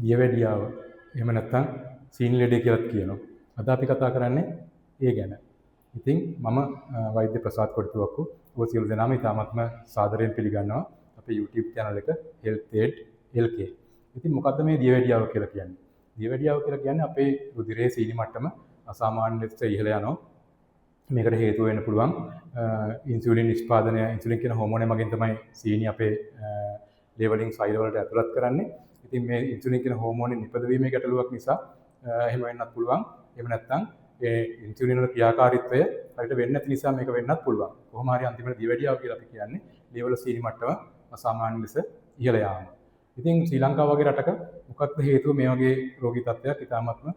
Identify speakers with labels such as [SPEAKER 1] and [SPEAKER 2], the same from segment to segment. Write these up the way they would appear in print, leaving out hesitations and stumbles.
[SPEAKER 1] දියවැඩියාව එහෙම නැත්නම් සීනි ලෙඩේ කියලාත් කියනවා. අද අපි කතා කරන්නේ ඒ ගැන. ඉතින් මම වෛද්‍ය ප්‍රසාද් කොටුවක්කු ඔබ සියලු දෙනාම ඉතාමත්ම සාදරයෙන් පිළිගන්නවා අපේ YouTube channel එක Health Aid LK. ඉතින් මොකද්ද මේ දියවැඩියාව කියලා කියන්නේ? දියවැඩියාව කියලා කියන්නේ අපේ රුධිරයේ සීනි මට්ටම අසාමාන්‍ය ලෙස ඉහළ යනවා. මේකට හේතුව වෙන්න පුළුවන් ඉන්සුලින් නිෂ්පාදනය, ඉන්සුලින් කියන හෝමෝනය මගින් තමයි සීනි අපේ ලේවලින් ෆයිල් වලට ඇතුළත් කරන්නේ. ඉතින් මේ ඉන්සුලින් කියන හෝමෝනේ නිපදවීමේ ගැටලුවක් නිසා එහෙම වෙන්නත් පුළුවන්. එහෙම නැත්නම් ඒ ඉන්සුලින් වල ක්‍රියාකාරීත්වය හරියට වෙන්නේ නැති නිසා මේක වෙන්නත් පුළුවන්. කොහොම හරි අන්තිමට දියවැඩියාව කියලා අපි කියන්නේ ලේවල සීනි මට්ටම අසාමාන්‍ය ලෙස ඉහළ යාම. ඉතින් ශ්‍රී ලංකාව වගේ රටක මොකක්ද හේතුව මේ වගේ රෝගී තත්ත්වයක් ඉතාමත්ම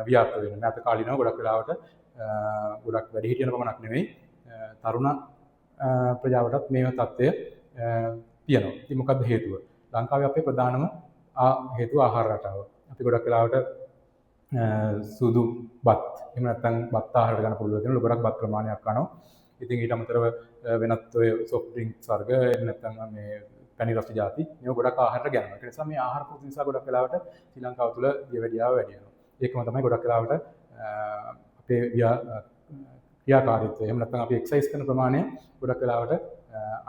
[SPEAKER 1] ව්‍යාප්ත වෙනවා. නැත කාලිනව ගොඩක් වෙලාවට ගොඩක් වැඩිහිටියන පමණක් නෙවෙයි තරුණ ප්‍රජාවටත් මේ තත්ත්වය තියෙනවා. ඉතින් මොකක්ද හේතුව? ලංකාවේ අපේ ප්‍රධානම හේතුව ආහාර රටාව. අපි ගොඩක් වෙලාවට සුදු බත් එහෙම නැත්නම් බත් ආහාර ගන්න පුළුවන් වෙනවා. ගොඩක් බත් ප්‍රමාණයක් කනවා. ඉතින් ඊට අමතරව වෙනත් ඔය සොෆ්ට් ඩ්‍රින්ක්ස් වර්ග එහෙම නැත්නම් මේ පැණි රස ಜಾති මේවා ගොඩක් ආහාරට ගන්නවා. ඒ නිසා මේ ආහාර පුරුදු නිසා ගොඩක් වෙලාවට ශ්‍රී ලංකාව තුළ දියවැඩියාව වැඩි වෙනවා. ඒකම තමයි ගොඩක් වෙලාවට අපේ ක්‍රියාකාරීත්වය එහෙම නැත්නම් අපි එක්සර්සයිස් කරන ප්‍රමාණය ගොඩක් වෙලාවට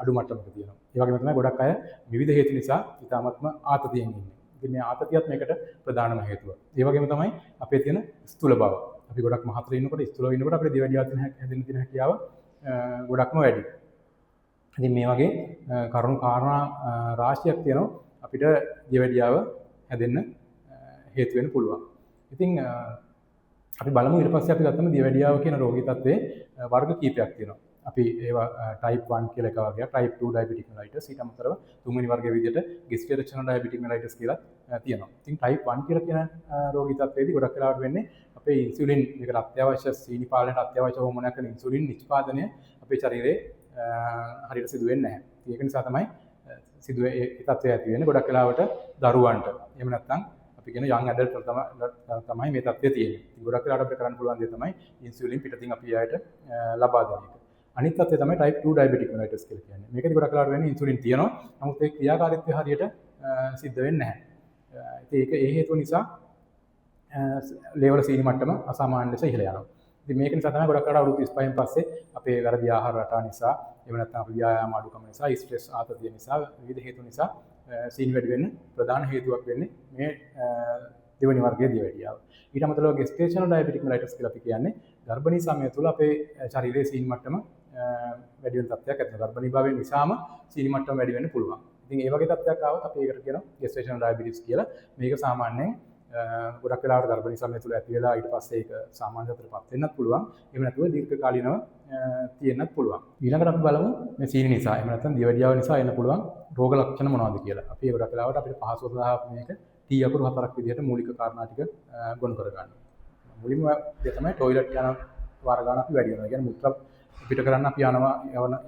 [SPEAKER 1] අඩු මට්ටමක තියෙනවා. ඒ වගේම තමයි ගොඩක් අය විවිධ හේතු නිසා ඉතාමත්ම ආතතියෙන් ඉන්නේ. ඉතින් මේ ආතතියත් මේකට ප්‍රධානම හේතුව. ඒ වගේම තමයි අපේ තියෙන ස්ථූල බව. අපි ගොඩක් මහතර ඉන්නකොට ස්ථූලව ඉන්නකොට අපේ දියවැඩියාව හැදෙන්න තියෙන හැකියාව ගොඩක්ම වැඩි. ඉතින් මේ වගේ කරුණු කාරණා රාශියක් තියෙනවා අපිට දියවැඩියාව හැදෙන්න හේතු වෙන්න පුළුවන්. ඉතින් අපි බලමු ඊට පස්සේ අපි ගත්තම දියවැඩියාව කියන රෝගී තත්ත්වයේ වර්ග කීපයක් තියෙනවා. අපි ඒවා type 1 කියලා එක වර්ගයක්, type 2 diabetic mellitus, ඊට අමතරව තුන්වෙනි වර්ගයේ විදිහට gestational diabetic mellitus කියලා තියෙනවා. ඉතින් type 1 කියලා කියන රෝගී තත්ත්වයේදී ගොඩක් වෙලාවට වෙන්නේ අපේ ඉන්සුලින් මේකට අත්‍යවශ්‍ය සීනි පාලනයට අත්‍යවශ්‍ය හෝමෝනයක් කරන ඉන්සුලින් නිෂ්පාදනය අපේ ශරීරයේ හරියට සිදු වෙන්නේ නැහැ. ඒක නිසා තමයි සිදුවේ ඒ තත්ත්වය ඇති වෙන්නේ ගොඩක් වෙලාවට දරුවන්ට. එහෙම නැත්නම් අපි කියන young adult තමයි මේ තත්ත්වය තියෙන්නේ. ඉතින් ගොඩක් වෙලාවට අපිට කරන්න පුළුවන් දේ තමයි ඉන්සුලින් පිටතින් අපි ආයට ලබා දෙන එක. අනිත් තත්ත්වය තමයි type 2 diabetic mellitus කියලා කියන්නේ. මේකදී ගොඩක් වෙලාවට වෙන්නේ ඉන්සුලින් තියෙනවා. නමුත් ඒ ක්‍රියාකාරීත්වය හරියට සිද්ධ වෙන්නේ නැහැ. ඉතින් ඒ හේතුව නිසා ලේවල සීනි මට්ටම අසාමාන්‍ය ලෙස ඉහළ යනවා. ඉතින් මේක නිසා තමයි ගොඩක් වෙලාවට අවුරුදු 35න් පස්සේ අපේ වැරදි ආහාර රටාව නිසා, එහෙම නැත්නම් අපි ව්‍යායාම අඩුකම නිසා, ස්ට්‍රෙස් ආතතිය නිසා, විවිධ හේතු නිසා සීනි වැඩි වෙන්න ප්‍රධාන හේතුවක් වෙන්නේ මේ දෙවෙනි වර්ගයේ දියවැඩියාව. ඊට අමතරව gestational diabetic mellitus කියලා අපි කියන්නේ ගර්භණී සමය තුළ අපේ ශරීරයේ සීනි මට්ටම වැඩි වෙන තත්ත්වයක් ඇති වෙනවා. ගර්භණී භාවය නිසාම සීනි මට්ටම වැඩි වෙන්න පුළුවන්. ඉතින් ඒ වගේ තත්ත්වයක් ආවොත් අපි ඒකට කියනවා gestational diabetes කියලා. මේක සාමාන්‍යයෙන් ගොඩක් වෙලාවට ගර්භණී සමය තුළ ඇති වෙලා ඊට පස්සේ ඒක සාමාන්‍ය තත්ත්වයටපත් වෙන්නත් පුළුවන්. එහෙම නැතුව දීර්ඝකාලීනව තියෙන්නත් පුළුවන්. ඊළඟට අපි බලමු මේ සීනි නිසා එහෙම නැත්නම් දියවැඩියාව නිසා එන්න පුළුවන් රෝග ලක්ෂණ මොනවද කියලා. අපි ගොඩක් වෙලාවට අපිට පහසුව සඳහා මේක T අකුරු 4ක් විදිහට මූලික කාරණා ටික ගොනු කරගන්න. මුලින්ම ඒ තමයි টয়ලට් යන වාර ගන්න අපි වැඩි වෙනවා. ඒ කියන්නේ මුත්‍රා පිට කරන්න අපි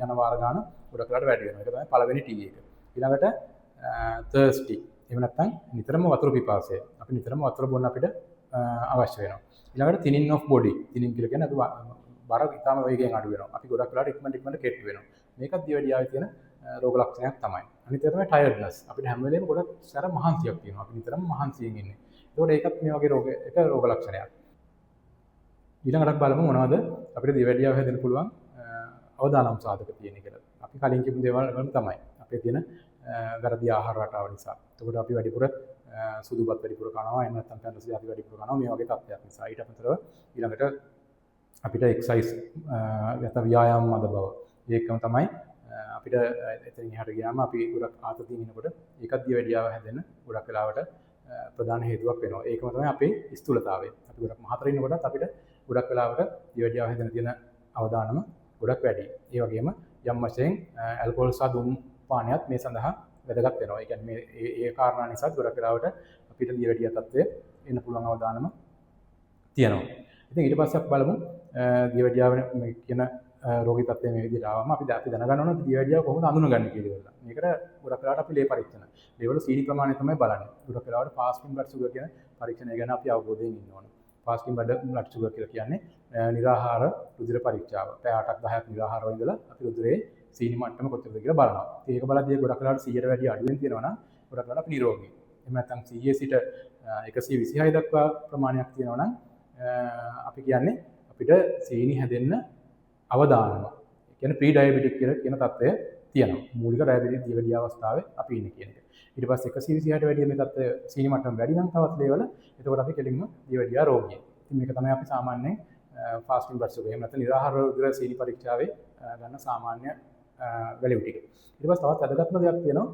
[SPEAKER 1] යන වාර ගන්න ගොඩක් වෙලාවට වැඩි වෙනවා. ඒක තමයි පළවෙනි T එක. ඊළඟට thirsty. එහෙම නැත්නම් නිතරම වතුර පිපාසය. අපි නිතරම වතුර බොන්න අපිට අවශ්‍ය වෙනවා. ඊළඟට thinning of body. thinning කියලා කියන්නේ අපි බර ඉතාම වේගයෙන් අඩු වෙනවා. අපි ගොඩක් වෙලාවට ඉක්මනට කෙට්ටු වෙනවා. මේකත් දියවැඩියාවේ තියෙන රෝග ලක්ෂණයක් තමයි. අනිත් එක තමයි tiredness. අපිට හැම වෙලේම ගොඩක් සැර මහන්සියක් තියෙනවා. අපි නිතරම මහන්සියෙන් ඉන්නේ. ඒකත් මේ වගේ රෝග ලක්ෂණයක්. ඊළඟට බලමු මොනවද අපිට දියවැඩියාව හැදෙන්න පුළුවන් අවදානම් සාධක තියෙන කියලා. අපි කලින් කියපු දේවල් වල තමයි. අපේ තියෙන වැරදි ආහාර රටාව නිසා. එතකොට අපි වැඩිපුර සුදුපත් වැඩිපුර කනවා, එහෙම නැත්නම් පැන් රස ಜಾති වැඩිපුර කනවා මේ වගේ තත්ත්වයක් නිසා. ඊට අමතරව ඊළඟට අපිට එක්සර්සයිස් නැත්නම් ව්‍යායාම මද බව. ඒකම තමයි අපිට එතනින් එහාට ගියාම අපි ගොඩක් ආතතියෙන් ඉනකොට ඒකත් දියවැඩියාව හැදෙන්න ගොඩක් වෙලාවට ප්‍රධාන හේතුවක් වෙනවා. ඒකම තමයි අපේ ස්ථූලතාවය. අපි ගොඩක් මහතර ඉන්නකොටත් අපිට ගොඩක් වෙලාවට දියවැඩියාව හැදෙන්න තියෙන අවදානම ගොඩක් වැඩි. ඒ වගේම යම් වශයෙන් ඇල්කොහොල් සහ ධූමපානයත් මේ සඳහා වැදගත් වෙනවා. ඒ කියන්නේ ඒ කාරණා නිසා ගොඩක් වෙලාවට අපිට දියවැඩියා තත්ත්වය එන්න පුළුවන් අවදානම තියෙනවා. ඉතින් ඊට පස්සේ අපි බලමු දියවැඩියාව කියන රෝගී තත්ත්වය මේ විදිහට ආවම අපි දැනගන්න ඕන දියවැඩියාව කොහොමද අඳුනගන්නේ කියලා. මේකට ගොඩක් වෙලාවට අපි ලේ පරීක්ෂණ. ලේවල සීනි ප්‍රමාණය තමයි බලන්නේ. ගොඩක් වෙලාවට fasting blood sugar කියන පරීක්ෂණය ගැන අපි අවබෝධයෙන් ඉන්න ඕන. fasting blood sugar කියලා කියන්නේ නිරාහාර රුධිර පරීක්ෂාව. පැය 8ක් 10ක් නිරාහාරව ඉඳලා අපි රුධිරයේ සීනි මට්ටම කොච්චරද කියලා බලනවා. ඒක බලද්දී ගොඩක් වෙලාවට 100ට වැඩිය අඩුවෙන් තියෙනවා නම් ගොඩක් වෙලාවට අපි නිරෝගී. එහෙම නැත්නම් 100 සිට 126 දක්වා ප්‍රමාණයක් තියෙනවා නම් අපි කියන්නේ අපිට සීනි හැදෙන්න අවදානම. ඒ කියන්නේ ප්‍රී ඩයබටික් කියලා කියන තත්ත්වය තියෙනවා. මූලික ඩයබටික් දියවැඩිය අවස්ථාවේ අපි ඉන්නේ කියන එක. ඊට පස්සේ 126ට වැඩිය මේ තත්ත්වය සීනි මට්ටම වැඩි නම් තවත් ලේවල එතකොට අපි කෙලින්ම දියවැඩියා රෝගියෙක්. ඉතින් මේක තමයි අපි සාමාන්‍යයෙන් ෆාස්ටිං බ්ලඩ් ෂුගර් එහෙම නැත්නම් නිරාහාර උදර සීනි පරීක්ෂාවේ ගන්න සාමාන්‍ය වැලියු ටික. ඊට පස්සේ තවත් වැදගත්ම දෙයක් තියෙනවා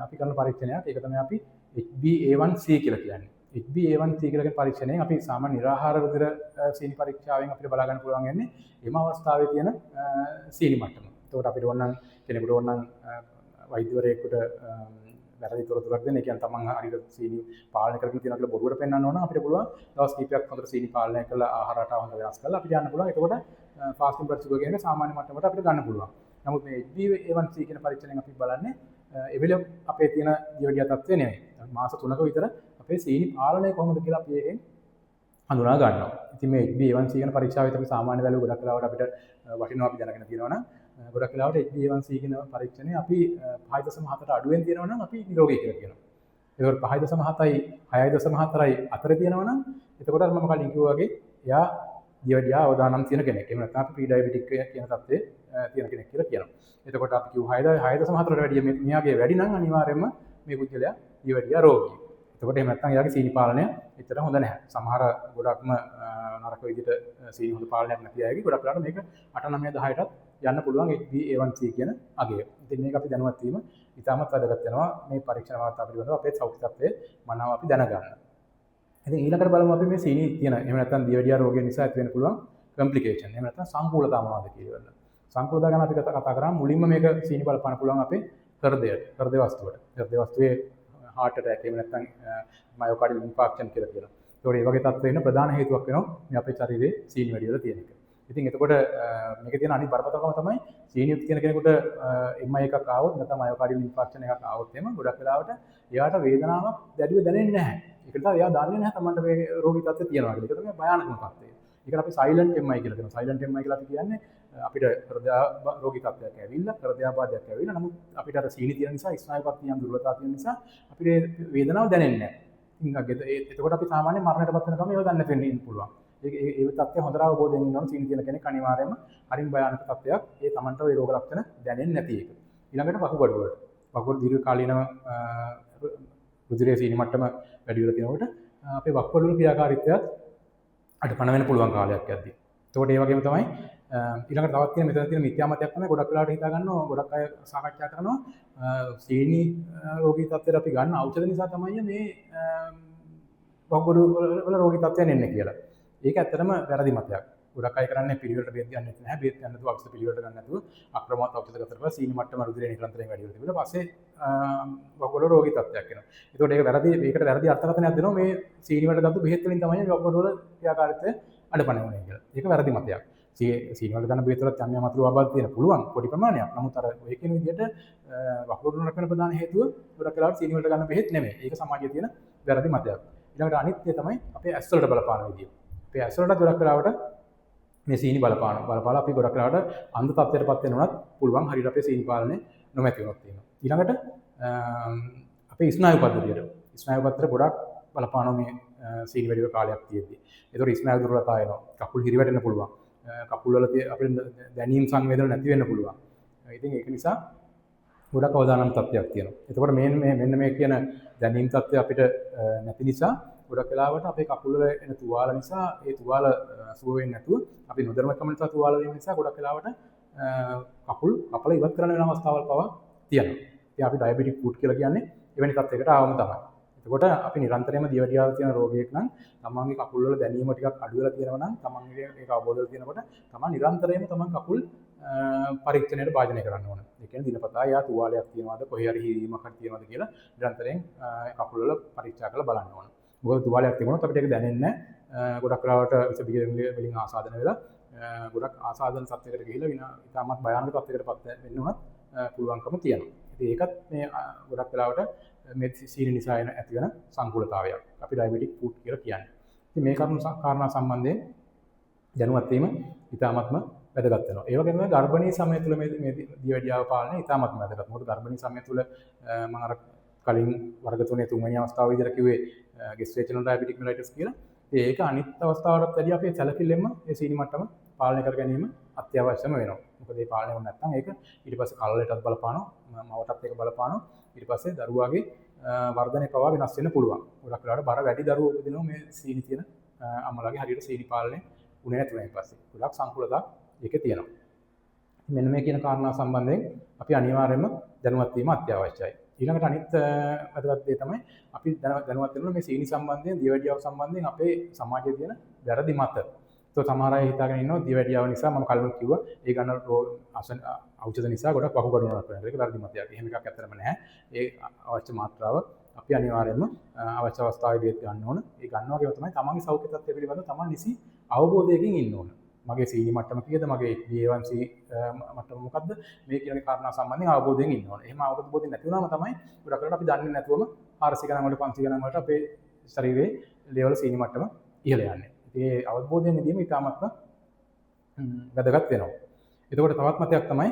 [SPEAKER 1] අපි කරන පරීක්ෂණයක්. ඒක තමයි අපි HbA1c කියලා කියන්නේ. HbA1c කියලා කියන පරීක්ෂණයෙන් අපි සාමාන්‍ය නිරාහාර උදර සීනි පරීක්ෂාවෙන් අපිට බලා ගන්න පුළුවන් වෙන්නේ එම අවස්ථාවේ තියෙන සීනි මට්ටම. එතකොට අපිට ඕනනම් කෙනෙකුට ඕනනම් වෛද්‍යවරයෙකුට වැරදි තොරතුරක් දෙන්න. ඒ කියන්නේ තමන් හරියට සීනි පාලනය කරගෙන තියෙනවා කියලා බොරුවට පෙන්වන්න ඕන. අපිට පුළුවන් දවස් කිහිපයක් හොඳට සීනි පාලනය කරලා ආහාර රටාව හොඳ වෙනස් කරලා අපිට යන්න පුළුවන්. එතකොට ෆාස්ටිං බ්ලඩ් ෂුගර් කියන සාමාන්‍ය මට්ටමට අපිට ගන්න පුළුවන්. නමුත් මේ HbA1c කියන පරීක්ෂණයෙන් අපි බලන්නේ එවෙල අපේ තියෙන දියවැඩියා තත්ත්වය නෙවෙයි. මාස 3ක විතර අපේ සීනි පාලනය කොහොමද කියලා අපි ඒකෙන් හඳුනා ගන්නවා. ඉතින් මේ HbA1c කියන පරීක්ෂාවෙත් අපි සාමාන්‍ය වැලියු ගොඩක් වෙලාවට අපිට වටිනවා අපි දැනගෙන තියෙනවා නම් ගොඩක් වෙලාවට HbA1c කියන පරීක්ෂණය අපි 5.7ට අඩුවෙන් තියෙනවා නම් අපි නිරෝගී කියලා කියනවා. ඒකෝට 5.7යි 6.4යි අතර තියෙනවා නම් එතකොට අර මම කලින් කිව්වා වගේ එයා දියවැඩියා අවදානම් තියෙන කෙනෙක්. එහෙම නැත්නම් අපි ප්‍රී ඩයබටික් කියන තත්ත්වයේ තියෙන කෙනෙක් කියලා කියනවා. එතකොට අපි කිව්ව 6.4ට වැඩිය මෙයාගේ වැඩි නම් අනිවාර්යයෙන්ම මේ පුද්ගලයා දියවැඩියා රෝගී. එතකොට එහෙම නැත්නම් එයාගේ සීනි පාලනය එච්චර හොඳ නැහැ. සමහර ගොඩක්ම නරක විදිහට සීනි හොඳ පාලනයක් නැති අයගේ ගොඩක් වෙලාවට මේක 8 9 10ටත් යන්න පුළුවන් HbA1c කියන අගය. ඉතින් මේක අපි දැනුවත් වීම ඉතාමත් වැදගත් වෙනවා මේ පරීක්ෂණ වාර්තා පිළිබඳව අපේ සෞඛ්‍ය තත්ත්වය මනාව අපි දැනගන්න. ඉතින් ඊළඟට බලමු අපි මේ සීනි තියෙන එහෙම නැත්නම් දියවැඩියා රෝගය නිසා ඇති වෙන පුළුවන් කොම්ප්ලිකේෂන්. එහෙම නැත්නම් සංකූලතා මොනවද කියලා. සංකූලතා ගැන අපි කතා කරා මුලින්ම මේක සීනි බලපාන පුළුවන් අපේ හෘදය වස්තුවට. හෘදය වස්තුවේ heart attack එහෙම නැත්නම් myocardial infarction කියලා කියනවා. ඒතකොට මේ වගේ තත්ත්ව වෙන ප්‍රධාන හේතුවක් වෙනවා මේ අපේ ශරීරයේ සීනි වැඩි වෙලා තියෙන එක. ඉතින් එතකොට මේකේ තියෙන අනිත් බරපතලකම තමයි සීනි යුක්ත කියන කෙනෙකුට MI එකක් ආවොත් නැත්නම් myocardial infarction එකක් ආවොත් එහෙම ගොඩක් වෙලාවට එයාට වේදනාවක් දැඩිව දැනෙන්නේ නැහැ. ඒක නිසා එයා දන්නේ නැහැ තමන්ට මේ රෝගී තත්ත්වය තියෙනවා කියලා. ඒක තමයි භයානකම තත්ත්වය. ඒකට අපි silent MI කියලා කියනවා. silent MI කියලා අපි කියන්නේ අපිට හෘද රෝගී තත්ත්වයක් ඇවිල්ලා හෘදයාබාධයක් ඇවිල්ලා නමුත් අපිට අර සීනි තියෙන නිසා ස්නායු පත්තියන් දුර්වලතාව තියෙන නිසා අපිට වේදනාව දැනෙන්නේ නැහැ. ඉතින් එතකොට අපි සාමාන්‍ය මරණයටපත් වෙනකම් ඒව දන්නේ නැති වෙන්න පුළුවන්. ඒ තත්ත්වය හොඳට අවබෝධයෙන් ඉන්නවනම් සීනි තියෙන කෙනෙක් අනිවාර්යයෙන්ම හරිම භයානක තත්ත්වයක්. ඒ තමන්ට ওই රෝග ලක්ෂණ දැනෙන්නේ නැති එක. ඊළඟට වකුගඩු වලට. වකුගඩු දීර්ඝ කාලීනව රුධිරයේ සීනි මට්ටම වැඩි වෙලා තියෙනකොට අපේ වකුගඩු වල ක්‍රියාකාරීත්වයත් අඩපණ වෙන්න පුළුවන් කාලයක් යද්දී. එතකොට ඒ වගේම තමයි ඊළඟට තවත් තියෙන මෙතන තියෙන මිත්‍යාමතයක් තමයි ගොඩක් වෙලාවට හිතා ගන්නවා ගොඩක් අය සාකච්ඡා කරනවා සීනි රෝගී තත්ත්වයට අපි ගන්න ඖෂධ නිසා තමයි මේ වකුගඩු වල රෝගී තත්ත්වයන් එන්නේ කියලා. ඒක ඇත්තටම වැරදි මතයක්. ගොඩක් අය කරන්නේ පිළිවෙලට බෙහෙත් ගන්න නැති නැහැ. බෙහෙත් ගන්න නැතුව ඖෂධ පිළිවෙලට ගන්න නැතුව අක්‍රමවත් ඖෂධ ගත්තට සීනි මට්ටම රුධිරේ නිරන්තරයෙන් වැඩි වෙලා තිබුණා. පස්සේ වකුගඩු රෝගී තත්ත්වයක් එනවා. ඒකට ඒක වැරදි ඒකට වැරදි අර්ථකථනයක් දෙනවා මේ සීනි වලට ගත්ත බෙහෙත් වලින් තමයි වකුගඩු වල ක්‍රියාකාරීත්වය අඩපණ වෙන්නේ කියලා. ඒක වැරදි මතයක්. සීනි වලට ගන්න බෙහෙත් වලත් යම් යම් අතුරු ආබාධ තියෙන පුළුවන් පොඩි ප්‍රමාණයක්. නමුත් අර ඔය කියන විදිහට වකුගඩු නරක වෙන ප්‍රධාන හේතුව ගොඩක් වෙලාවට සීනි වලට ගන්න බෙහෙත් නෙමෙයි. ඒක සමාජයේ තියෙන වැරදි මතයක්. ඊළඟට අනිත් දේ තමයි අපේ ඇස් වලට බලපාන විදිය. අපේ ඇස් වලට ගොඩක් වෙලාවට මේ සීනි බලපාලා අපි ගොඩක් වෙලාවට අන්ධ තත්ත්වයටපත් වෙනවත් පුළුවන් හරියට අපේ සීනි පාලනය නොමැති වුණොත් තියෙනවා. ඊළඟට අපේ ස්නායු පද්ධතියට ගොඩක් බලපානවා මේ සීනි වැඩි වෙන කාලයක් තියෙද්දි. ඒතකොට ස්නායු දුර්වලතාව එනවා. කකුල් හිරි වැටෙන්න පුළුවන්. කකුල් වල අපිට දැනීම් සංවේදන නැති වෙන්න පුළුවන්. ඉතින් ඒක නිසා ගොඩක් අවදානම් තත්ත්වයක් තියෙනවා. එතකොට මෙන්න මේ කියන දැනීම් තත්ත්වය අපිට නැති නිසා ගොඩක් වෙලාවට අපේ කකුල් වල එන තුවාල නිසා ඒ තුවාල සුව වෙන්නේ නැතුව අපි නොදැනුවත්කම නිසා තුවාල වීම නිසා ගොඩක් වෙලාවට කකුල් කපලා ඉවත් කරන්න වෙන අවස්ථාවල් පවා තියෙනවා. ඉතින් අපි ඩයබටික් ෆුඩ් කියලා කියන්නේ එවැනි තත්යකට ආවම තමයි. එතකොට අපි නිරන්තරයෙන්ම දියවැඩියාව තියෙන රෝගියෙක් නම් තමන්ගේ කකුල් වල දැනීම ටිකක් අඩු වෙලා තියෙනවා නම් තමන්ගේ ඒක අවබෝධ වෙලා තියෙනකොට තමන් නිරන්තරයෙන්ම තමන් කකුල් පරීක්ෂණයට භාජනය කරන්න ඕන. ඒ කියන්නේ දිනපතා යා තුවාලයක් තියනවාද කොහේ හරි හිරීමක් හරි තියනවාද කියලා නිරන්තරයෙන් කකුල් වල පරීක්ෂා කරලා බලන්න ඕන. මොකද තුවාලයක් තිබුණොත් අපිට ඒක දැනෙන්නේ නැහැ. ගොඩක් වෙලාවට විස බිය වලින් ආසාදන වෙලා ගොඩක් ආසාදන තත්යකට ගිහිලා ඉතාමත් භයානක තත්යකටපත් වෙන්න උනත් පුළුවන්කම තියෙනවා. ඉතින් ඒකත් මේ ගොඩක් වෙලාවට මේ සීනි නිසා ඇති වෙන සංකූලතාවයක්. අපි ඩයබටික් ෆුඩ් කියලා කියන්නේ. ඉතින් මේ කාරණා සම්බන්ධයෙන් දැනුවත් වීම ඉතාමත්ම වැදගත් වෙනවා. ඒ වගේම ගර්භණී සමය තුළ මේ දියවැඩියාව පාලනය ඉතාමත්ම වැදගත්. මොකද ගර්භණී සමය තුළ මම අර කලින් වර්ග 3 තුන්වෙනි අවස්ථාව විදිහට කිව්වේ gestational diabetic mellitus කියලා. ඒක අනිත් අවස්ථාවලට වැඩිය අපේ සැලකිල්ලෙන්ම ඒ සීනි මට්ටම පාලනය කර ගැනීම අත්‍යවශ්‍යම වෙනවා. මොකද මේ පාලනය වුණ නැත්නම් ඒක ඊට පස්සේ කලලටත් බලපානවා, මවටත් ඒක බලපානවා. ඊට පස්සේ දරුවාගේ වර්ධනය පවා වෙනස් වෙන්න පුළුවන්. ගොඩක් වෙලාවට බර වැඩි දරුවෝ උපදිනවා මේ සීනි තියෙන අම්මලාගේ හරියට සීනි පාලනය උනේ නැති වෙන පස්සේ. ගොඩක් සංකූලතා ඒකේ තියෙනවා. මෙන්න මේ කියන කාරණා සම්බන්ධයෙන් අපි අනිවාර්යයෙන්ම දැනුවත් වීම අත්‍යවශ්‍යයි. ඊළඟට අනිත් වැදගත් දේ තමයි අපි දැනුවත් වෙනවා මේ සීනි සම්බන්ධයෙන්, දියවැඩියාව සම්බන්ධයෙන් අපේ සමාජයේ තියෙන වැරදි මත. તો සමහර අය හිතාගෙන ඉන්නවා දියවැඩියාව නිසා මම කලින් කිව්වා ඒ ගන්න ඖෂධ නිසා ගොඩක් වකුගඩුවක් වෙනවා. ඒක වැරදි මතයක්. එහෙම එකක් ඇත්තටම නැහැ. ඒ අවශ්‍ය මාත්‍රාව අපි අනිවාර්යයෙන්ම අවශ්‍ය අවස්ථාවේ බෙහෙත් ගන්න ඕන. ඒ ගන්නවා කියව තමයි තමන්ගේ සෞඛ්‍ය තත්ත්වය පිළිබඳව තමන් නිසි අවබෝධයකින් ඉන්න ඕන. මගේ සීනි මට්ටම කීයද, මගේ HbA1c මට්ටම මොකද්ද, මේ කියන කාරණා සම්බන්ධයෙන් අවබෝධයෙන් ඉන්න ඕන. එහෙම අවබෝධයෙන් නැති වුණාම තමයි ගොඩක් වෙලාවට අපි දන්නේ නැතුවම 400 ගණන් වලට 500 ගණන් වලට අපේ ශරීරයේ ලෙවල් සීනි මට්ටම ඉහළ යන්නේ. ඉතින් ඒ අවබෝධයෙන් ඉදීම ඉතාමත්ම වැදගත් වෙනවා. එතකොට තවත් මතයක් තමයි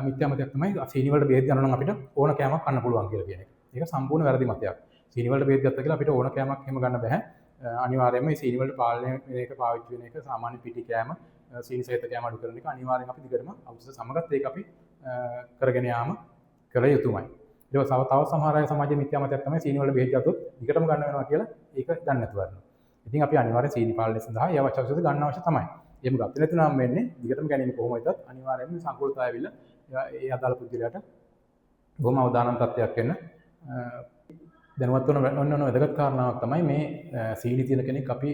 [SPEAKER 1] මිත්‍යා මතයක් තමයි සීනි වලට බෙහෙත් ගන්න නම් අපිට ඕන කෑමක් කන්න පුළුවන් කියලා කියන එක. ඒක සම්පූර්ණ වැරදි මතයක්. සීනි වලට බෙහෙත් ගත්තා කියලා අපිට ඕන කෑමක් එහෙම ගන්න බෑ. අනිවාර්යයෙන්ම මේ සීනි වලට පාලනය වෙන එක පාවිච්චි වෙන එක සාමාන්‍ය පිටි කෑම, සීනි සහිත කෑම අඩු කරන එක අනිවාර්යෙන් අපි දිගටම ඖෂධ සමගත් ඒක අපි කරගෙන යාම කළ යුතුමයි. ඊට පස්සේ තව සමහර අය සමාජයේ මිත්‍යා මතයක් තමයි සීනි වලට බෙහෙත් ගත්තොත් දිගටම ගන්න වෙනවා කියලා ඒක ගන්න නැතුව යනවා. ඉතින් අපි අනිවාර්යෙන් සීනි පාලනය සඳහා ඒ අවශ්‍ය ඖෂධ ගන්න අවශ්‍ය තමයි. එහෙම ගත්තේ නැත්නම් වෙන්නේ දිගටම ගැනීම කොහොමද අනිවාර්යයෙන්ම සංකූලතාවය ඇවිල්ලා ඒ අදාළ පුද්ගලයාට බොහොම අවදානම් තත්ත්වයක් වෙන්න දැනුවත් වෙන වැදගත් කාරණාවක් තමයි මේ සීනි තියෙන කෙනෙක් අපි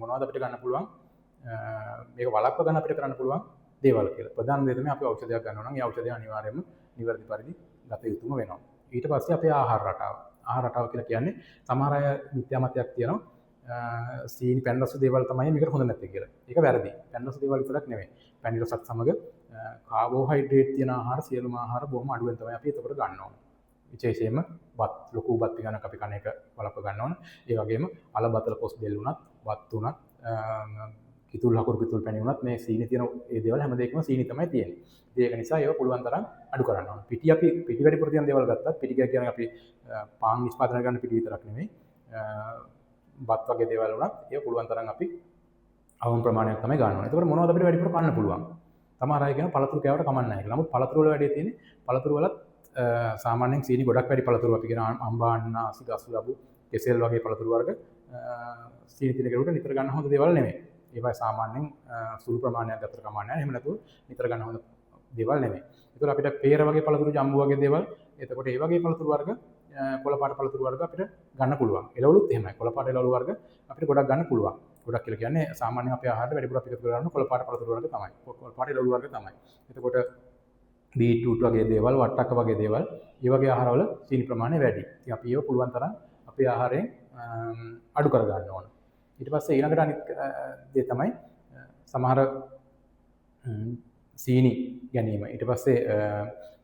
[SPEAKER 1] මොනවද අපිට ගන්න පුළුවන් මේක වළක්ව ගන්න අපිට කරන්න පුළුවන් දේවල් කියලා. ප්‍රධාන දේ තමයි අපි ඖෂධයක් ගන්නවා නම් ඒ ඖෂධය අනිවාර්යයෙන්ම නිවැරදි පරිදි ගත යුතුම වෙනවා. ඊට පස්සේ අපේ ආහාර රටාව. ආහාර රටාව කියලා කියන්නේ සමහර අය මිත්‍යා මතයක් තියෙනවා. සීනි පැන් රස දේවල් තමයි මේකට හොඳ නැත්තේ කියලා. ඒක වැරදි. පැන් රස දේවල් විතරක් නෙමෙයි. පැන් රසත් සමග කාබෝහයිඩ්‍රේට් තියෙන ආහාර සියලුම ආහාර බොහොම අඩුවෙන් තමයි අපි එතකොට ගන්න ඕනේ. විශේෂයෙන්ම බත් ලොකු බත් ගණනක් අපි කන එක වළක්ව ගන්න ඕන. ඒ වගේම අල බතල පොස් දෙල් උනත්, බත් උනත්, කිතුල් හකුරු පිතුල් පැණි උනත් මේ සීනි තියෙන ඒ දේවල් හැම දෙයකම සීනි තමයි තියෙන්නේ. ඒක නිසා ඒව පුළුවන් තරම් අඩු කරන්න ඕන. පිටි වැඩිපුර තියෙන දේවල් ගත්තත් පිටි කියන්නේ අපි පාන් නිෂ්පාදනය කරන පිටි විතරක් නෙමෙයි. බත් වගේ දේවල් උනත් ඒව පුළුවන් තරම් අපි අවම ප්‍රමාණයක් තමයි ගන්න ඕනේ. ඒකවල මොනවද අපිට වැඩිපුර කන්න පුළුවන්? සමහර අය කියන පළතුරු කෑවට කමක් නැහැ කියලා. නමුත් පළතුරු වල වැඩි තියෙන්නේ පළතුරු වලත් සාමාන්‍යයෙන් සීනි ගොඩක් වැඩි පළතුරු අපි කියන අම්බා අන්නාසි ගස් ලැබු කෙසෙල් වගේ පළතුරු වර්ග සීනි තියෙන කෙනෙකුට නිතර ගන්න හොඳ දේවල් නෙමෙයි. ඒවා සාමාන්‍යයෙන් සුළු ප්‍රමාණයක් ගතට කමක් නැහැ. එහෙම නැතුව නිතර ගන්න හොඳ දේවල් නෙමෙයි. ඒතකොට අපිට peer වගේ පළතුරු ජම්බු වගේ දේවල් එතකොට ඒ වගේ පළතුරු වර්ග කොළ පාට පළතුරු වර්ග අපිට ගන්න පුළුවන්. එළවලුත් එහෙමයි. කොළ පාට එළවලු වර්ග අපිට ගොඩක් ගන්න පුළුවන්. ගොඩක් කියලා කියන්නේ සාමාන්‍යයෙන් අපේ ආහාරයට වැඩිපුර අපි එකතු කරගන්න කොළ පාට පළතුරු වර්ග තමයි. කොළ පාට එළවලු වර්ග තමයි. එතකොට බීට්‍රූට් වගේ දේවල්, වට්ටක්ක වගේ දේවල්, ඒ වගේ ආහාරවල සීනි ප්‍රමාණය වැඩි. ඉතින් අපි ඒව පුළුවන් තරම් අපේ ආහාරයෙන් අඩු කර ගන්න ඕන. ඊට පස්සේ ඊළඟට අනිත් දේ තමයි සමහර සීනි ගැනීම. ඊට පස්සේ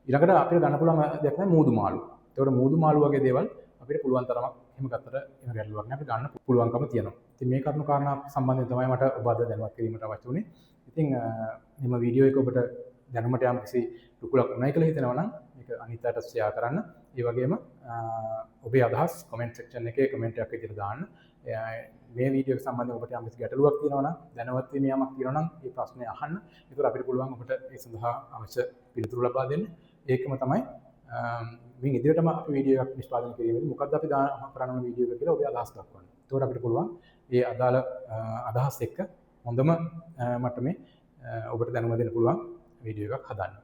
[SPEAKER 1] ඊළඟට අපිට ගන්න පුළුවන් දෙයක් තමයි මූදු මාළු. ඒකට මූදු මාළු වගේ දේවල් අපිට පුළුවන් තරමක් එහෙම ගත්තට එහෙම ගැටලුවක් නෑ. අපිට ගන්න පුළුවන්කම තියෙනවා. ඉතින් මේ කරුණු කාරණා සම්බන්ධයෙන් තමයි මට ඔබ අද දැනුවත් කිරීමට අවශ්‍ය වුණේ. ඉතින් මේ වීඩියෝ එක ඔබට දැනුමට යම් කිසි රුකුලක් උනායි කියලා හිතනවා නම් මේක අනිත් අයට ෂෙයා කරන්න. ඒ වගේම ඔබේ අදහස් කමෙන්ට් සෙක්ෂන් එකේ කමෙන්ට් එකක් විදිහට දාන්න. මේ වීඩියෝ එක සම්බන්ධව ඔබට යම් කිසි ගැටලුවක් තියෙනවා නම් දැනුවත් වීම යමක් තියෙනවා නම් මේ ප්‍රශ්නේ අහන්න. ඒකෝර අපිට පුළුවන් ඔබට ඒ සඳහා අවශ්‍ය පිළිතුරු ලබා දෙන්න. ඒකම තමයි මින් ඉදිරියටම අපි වීඩියෝ එකක් නිෂ්පාදනය කිරීමේදී මොකක්ද අපි කරන්න ඕන වීඩියෝ එක කියලා ඔබේ අදහස් දක්වන්න. ඒකෝර අපිට පුළුවන් ඒ අදාළ අදහස් එක්ක හොඳම මට්ටමේ ඔබට දැනුම දෙන්න පුළුවන් වීඩියෝ එකක් හදන්න.